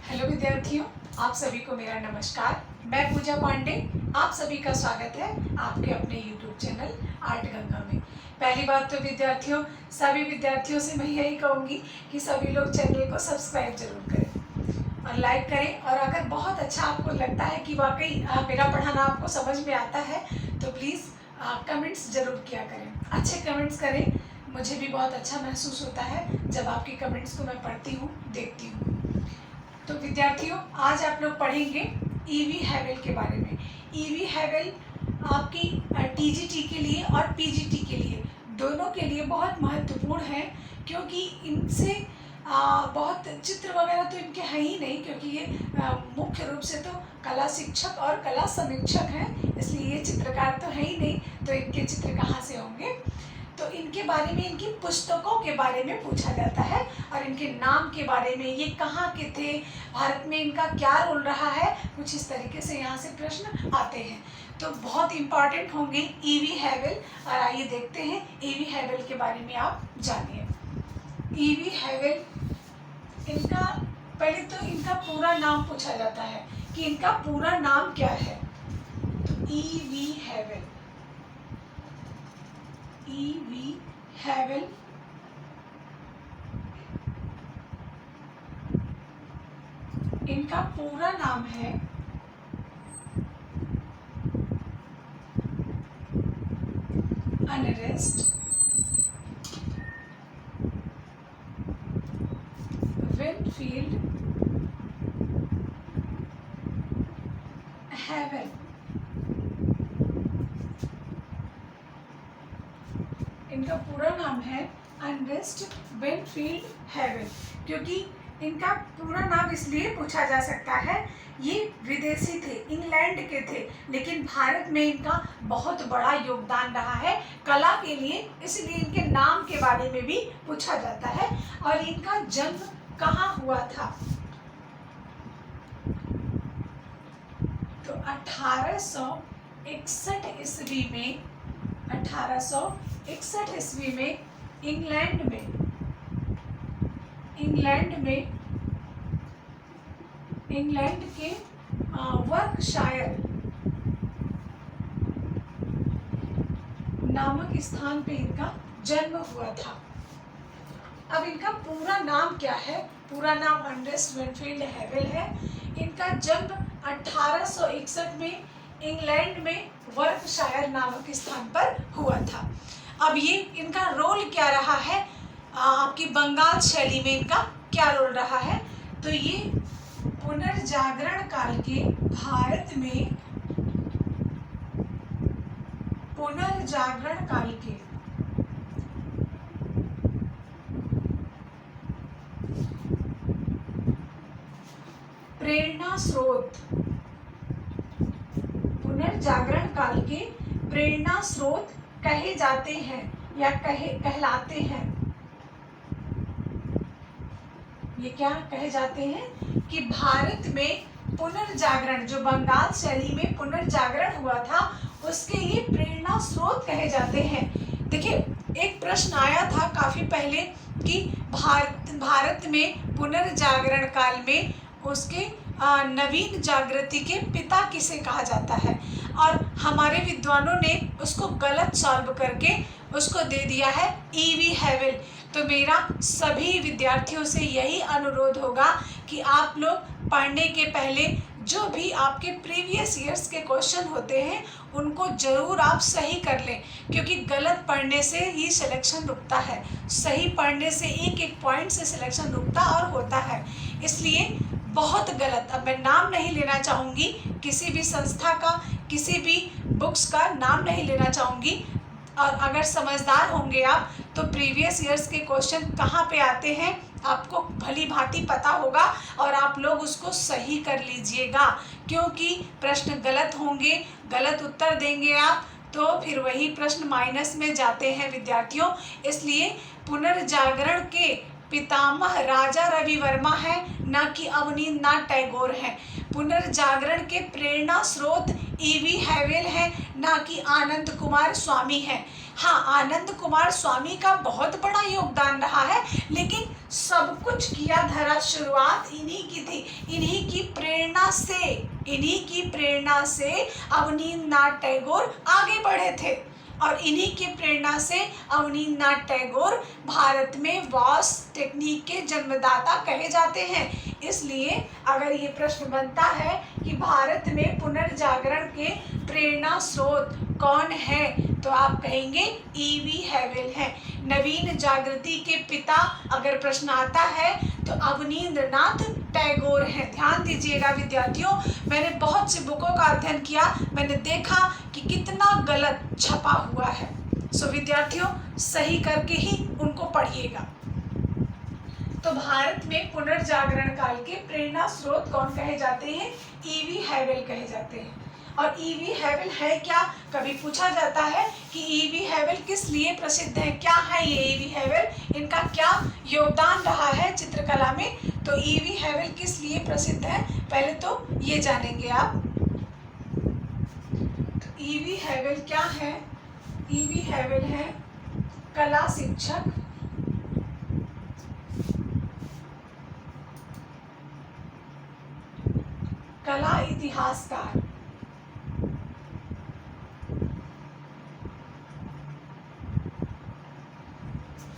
Hello विद्यार्थियों, आप सभी को मेरा नमस्कार। मैं पूजा पांडे, आप सभी का स्वागत है आपके अपने YouTube चैनल आर्ट गंगा में। पहली बात तो विद्यार्थियों, सभी विद्यार्थियों से मैं यही कहूँगी कि सभी लोग चैनल को सब्सक्राइब जरूर करें और लाइक करें। और अगर बहुत अच्छा आपको लगता है कि वाकई मेरा पढ़ाना आपको समझ में आता है तो प्लीज़ कमेंट्स ज़रूर किया करें, अच्छे कमेंट्स करें। मुझे भी बहुत अच्छा महसूस होता है जब आपकी कमेंट्स को मैं पढ़ती हूँ, देखती हूँ। तो विद्यार्थियों, आज आप लोग पढ़ेंगे ईवी हैवेल के बारे में। ईवी हैवेल आपकी टीजीटी के लिए और पीजीटी के लिए, दोनों के लिए बहुत महत्वपूर्ण है, क्योंकि इनसे बहुत चित्र वगैरह तो इनके हैं ही नहीं, क्योंकि ये मुख्य रूप से तो कला शिक्षक और कला समीक्षक हैं, इसलिए ये चित्रकार तो है ही नहीं, तो इनके चित्र कहाँ से होंगे। तो इनके बारे में, इनकी पुस्तकों के बारे में पूछा जाता है और इनके नाम के बारे में, ये कहाँ के थे, भारत में इनका क्या रोल रहा है, कुछ इस तरीके से यहाँ से प्रश्न आते हैं। तो बहुत इम्पॉर्टेंट होंगे ईवी हैवेल। और आइए देखते हैं ईवी हैवेल के बारे में आप जानिए। ईवी हैवेल, इनका पहले तो इनका पूरा नाम पूछा जाता है कि इनका पूरा नाम क्या है। तो ईवी हैवेल, ईवी हैवेल इनका पूरा नाम है अर्नेस्ट विनफील्ड हैवेल। इनका पूरा नाम है अर्नेस्ट विनफील्ड हैवेल। क्योंकि इनका पूरा नाम इसलिए पूछा जा सकता है, ये विदेशी थे, इंग्लैंड के थे, लेकिन भारत में इनका बहुत बड़ा योगदान रहा है कला के लिए, इसलिए इनके नाम के बारे में भी पूछा जाता है। और इनका जन्म कहाँ हुआ था? तो 1861 ईस्वी में, 1861 ईस्वी में इंग्लैंड के वर्कशायर नामक स्थान पे इनका जन्म हुआ था। अब इनका पूरा नाम क्या है? पूरा नाम अर्नेस्ट विनफील्ड हैवेल है। इनका जन्म 1861 में इंग्लैंड में वर्कशायर नामक स्थान पर हुआ था। अब ये इनका रोल क्या रहा है आपकी बंगाल शैली में, इनका क्या रोल रहा है? तो ये पुनर्जागरण काल के भारत में, पुनर्जागरण काल के प्रेरणा स्रोत, पुनर्जागरण काल के प्रेरणा स्रोत कहे जाते हैं या कहलाते हैं। ये क्या कहे जाते हैं कि भारत में पुनर्जागरण, जो बंगाल शैली में पुनर्जागरण हुआ था, उसके ये प्रेरणा स्रोत कहे जाते हैं। देखिए, एक प्रश्न आया था काफी पहले कि भारत में पुनर्जागरण काल में उसके नवीन जागृति के पिता किसे कहा जाता है, और हमारे विद्वानों ने उसको गलत सॉल्व करके उसको दे दिया है ईवी हैवेल। तो मेरा सभी विद्यार्थियों से यही अनुरोध होगा कि आप लोग पढ़ने के पहले जो भी आपके प्रीवियस ईयर्स के क्वेश्चन होते हैं उनको ज़रूर आप सही कर लें, क्योंकि गलत पढ़ने से ही सिलेक्शन रुकता है, सही पढ़ने से एक एक पॉइंट से सिलेक्शन रुकता और होता है। इसलिए बहुत गलत, अब मैं नाम नहीं लेना चाहूँगी, किसी भी संस्था का, किसी भी बुक्स का नाम नहीं लेना चाहूँगी, और अगर समझदार होंगे आप तो प्रीवियस ईयर्स के क्वेश्चन कहाँ पे आते हैं आपको भली भांति पता होगा और आप लोग उसको सही कर लीजिएगा। क्योंकि प्रश्न गलत होंगे, गलत उत्तर देंगे आप, तो फिर वही प्रश्न माइनस में जाते हैं विद्यार्थियों। इसलिए पुनर्जागरण के पितामह राजा रवि वर्मा है, ना कि अवनींद्रनाथ टैगोर हैं। पुनर्जागरण के प्रेरणा स्रोत ईवी हैवेल है, ना कि आनंद कुमार स्वामी है। हाँ, आनंद कुमार स्वामी का बहुत बड़ा योगदान रहा है, लेकिन सब कुछ किया धरा शुरुआत इन्हीं की थी। इन्हीं की प्रेरणा से अवनींद्रनाथ टैगोर आगे बढ़े थे, और इन्हीं की प्रेरणा से अवनींद्रनाथ टैगोर भारत में वॉस टेक्निक के जन्मदाता कहे जाते हैं। इसलिए अगर ये प्रश्न बनता है कि भारत में पुनर्जागरण के प्रेरणा स्रोत कौन है, तो आप कहेंगे ईवी हैवेल है। नवीन जागृति के पिता अगर प्रश्न आता है तो अवनींद्रनाथ टैगोर हैं। ध्यान दीजिएगा विद्यार्थियों, मैंने बहुत सी बुकों का अध्ययन किया, मैंने देखा कि कितना गलत छपा हुआ है। सो विद्यार्थियों, सही करके ही उनको पढ़िएगा। तो भारत में पुनर्जागरण काल के प्रेरणा स्रोत कौन कहे जाते हैं? ईवी हैवेल कहे जाते हैं। और ईवी हैवेल है क्या, कभी पूछा जाता है कि ईवी हैवेल किस लिए प्रसिद्ध है, क्या है ये ईवी हैवेल, इनका क्या योगदान रहा है चित्रकला में। तो ईवी हैवेल किस लिए प्रसिद्ध है, पहले तो ये जानेंगे आप। तो ईवी हैवेल क्या है? ईवी हैवेल है कला शिक्षक, कला इतिहासकार।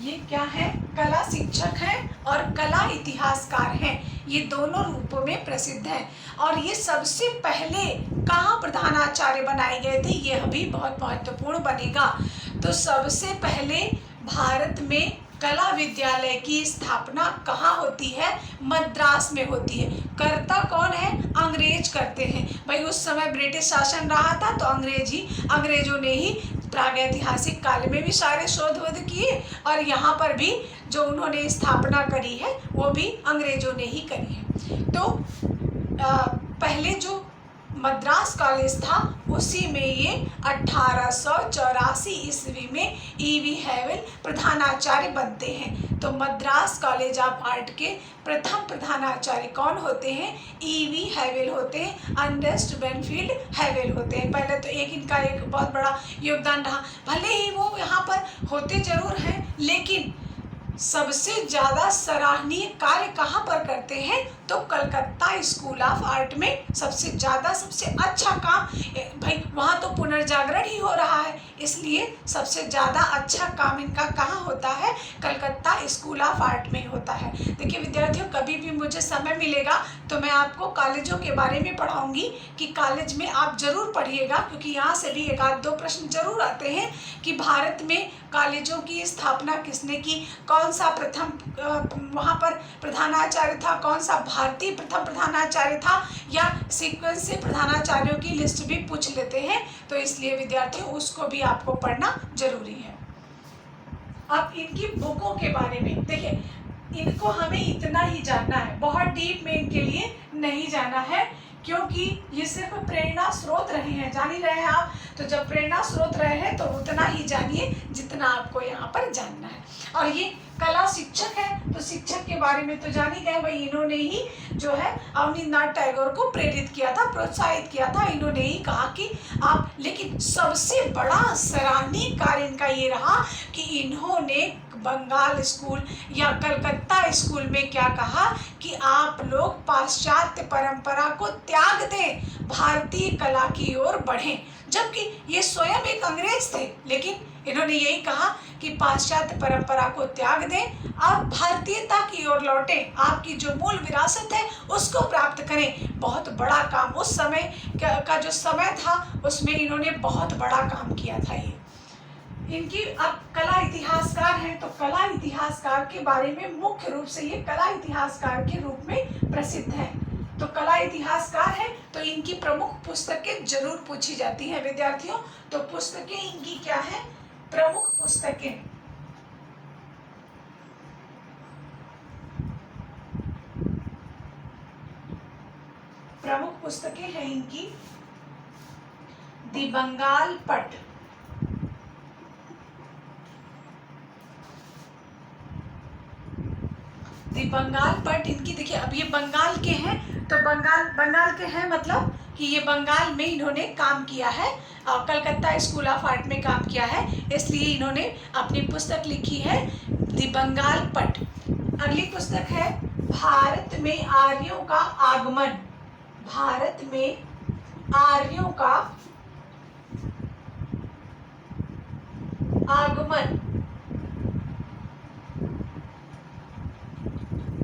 ये क्या है? कला शिक्षक है और कला इतिहासकार हैं। ये दोनों रूपों में प्रसिद्ध हैं। और ये सबसे पहले कहाँ प्रधानाचार्य बनाए गए थे, ये भी बहुत महत्वपूर्ण बनेगा। तो सबसे पहले भारत में कला विद्यालय की स्थापना कहाँ होती है? मद्रास में होती है। करता कौन है? अंग्रेज करते हैं। भाई उस समय ब्रिटिश शासन रहा था, तो अंग्रेजों ने ही प्रागैतिहासिक काल में भी सारे शोध वोध किए, और यहाँ पर भी जो उन्होंने स्थापना करी है वो भी अंग्रेजों ने ही करी है। तो पहले जो मद्रास कॉलेज था उसी में ये 1884 ईस्वी में ईवी हैवेल प्रधानाचार्य बनते हैं। तो मद्रास कॉलेज ऑफ आर्ट के प्रथम प्रधानाचार्य कौन होते हैं? ईवी हैवेल होते हैं, अर्नेस्ट बेनफील्ड हैवेल होते हैं। पहले तो इनका एक बहुत बड़ा योगदान रहा, भले ही वो यहाँ पर होते जरूर हैं, लेकिन सबसे ज़्यादा सराहनीय कार्य कहाँ पर करते हैं? तो कलकत्ता स्कूल ऑफ आर्ट में सबसे ज़्यादा, सबसे अच्छा काम, भाई वहाँ तो पुनर्जागरण ही हो रहा है, इसलिए सबसे ज़्यादा अच्छा काम इनका कहाँ होता है? कलकत्ता स्कूल ऑफ आर्ट में होता है। देखिए विद्यार्थियों, कभी भी मुझे समय मिलेगा तो मैं आपको कॉलेजों के बारे में पढ़ाऊंगी कि कॉलेज में आप जरूर पढ़िएगा, क्योंकि यहाँ से भी एक आध दो प्रश्न जरूर आते हैं कि भारत में कॉलेजों की स्थापना किसने की, कौन सा प्रथम वहाँ पर प्रधानाचार्य था, कौन सा भारतीय प्रथम प्रधानाचार्य था, या सीक्वेंस से प्रधानाचार्यों की लिस्ट भी पूछ लेते हैं। तो इसलिए विद्यार्थियों उसको भी आपको पढ़ना जरूरी है। अब इनकी बुकों के बारे में देखिए, इनको हमें इतना ही जानना है, बहुत डीप में इनके लिए नहीं जाना है, क्योंकि ये सिर्फ प्रेरणा स्रोत रहे हैं, जान ही रहे हैं आप। तो जब प्रेरणा स्रोत रहे हैं तो उतना ही जानिए जितना आपको यहाँ पर जानना है। और ये कला शिक्षक है, तो शिक्षक के बारे में तो जान ही गए, भाई इन्होंने ही जो है अवनींद्रनाथ टैगोर को प्रेरित किया था, प्रोत्साहित किया था। इन्होंने ही कहा कि आप, लेकिन सबसे बड़ा सराहनीय कार्य इनका ये रहा कि इन्होंने बंगाल स्कूल या कलकत्ता स्कूल में क्या कहा कि आप लोग पाश्चात्य परंपरा को त्याग दें, भारतीय कला की ओर बढ़ें। जबकि ये स्वयं एक अंग्रेज थे, लेकिन इन्होंने यही कहा कि पाश्चात्य परंपरा को त्याग दें, आप भारतीयता की ओर लौटें, आपकी जो मूल विरासत है उसको प्राप्त करें। बहुत बड़ा काम उस समय का जो समय था उसमें इन्होंने बहुत बड़ा काम किया था। ये इनकी अब कला इतिहासकार हैं, तो कला इतिहासकार के बारे में मुख्य रूप से ये कला इतिहासकार के रूप में प्रसिद्ध हैं। तो कला इतिहासकार है, तो इनकी प्रमुख पुस्तकें जरूर पूछी जाती हैं विद्यार्थियों। तो पुस्तकें इनकी क्या है? प्रमुख पुस्तकें हैं इनकी दी बंगाल पट, बंगाल पट इनकी। देखिए अब ये बंगाल के हैं, तो बंगाल के हैं मतलब कि ये बंगाल में इन्होंने काम किया है, कलकत्ता स्कूल ऑफ आर्ट में काम किया है, इसलिए इन्होंने अपनी पुस्तक लिखी है द बंगाल पट। अगली पुस्तक है भारत में आर्यों का आगमन। भारत में आर्यों का आगमन।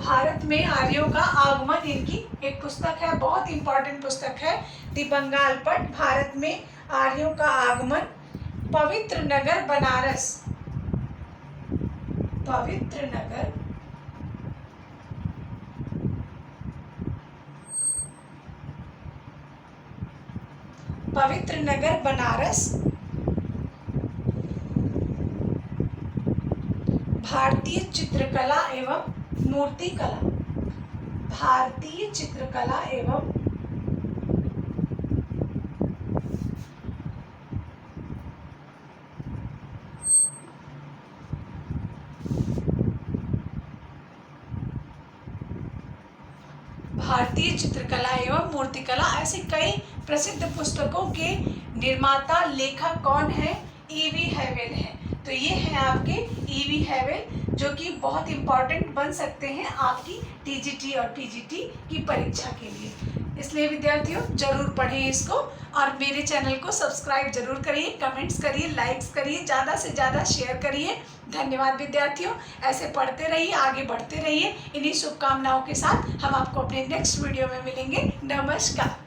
भारत में आर्यों का आगमन इनकी एक पुस्तक है, बहुत इंपॉर्टेंट पुस्तक है द बंगाल पट, भारत में आर्यों का आगमन। पवित्र नगर बनारस। पवित्र नगर पवित्र नगर बनारस। भारतीय चित्रकला एवं मूर्तिकला। भारतीय चित्रकला एवं भारतीय चित्रकला एवं मूर्तिकला। ऐसे कई प्रसिद्ध पुस्तकों के निर्माता लेखक कौन है? ईवी हैवेल है। तो ये है आपके ईवी हैवेल, जो कि बहुत इम्पॉर्टेंट बन सकते हैं आपकी टीजीटी और पीजीटी की परीक्षा के लिए। इसलिए विद्यार्थियों जरूर पढ़ें इसको और मेरे चैनल को सब्सक्राइब जरूर करिए, कमेंट्स करिए, लाइक्स करिए, ज़्यादा से ज़्यादा शेयर करिए। धन्यवाद विद्यार्थियों, ऐसे पढ़ते रहिए, आगे बढ़ते रहिए। इन्हीं शुभकामनाओं के साथ हम आपको अपने नेक्स्ट वीडियो में मिलेंगे। नमस्कार।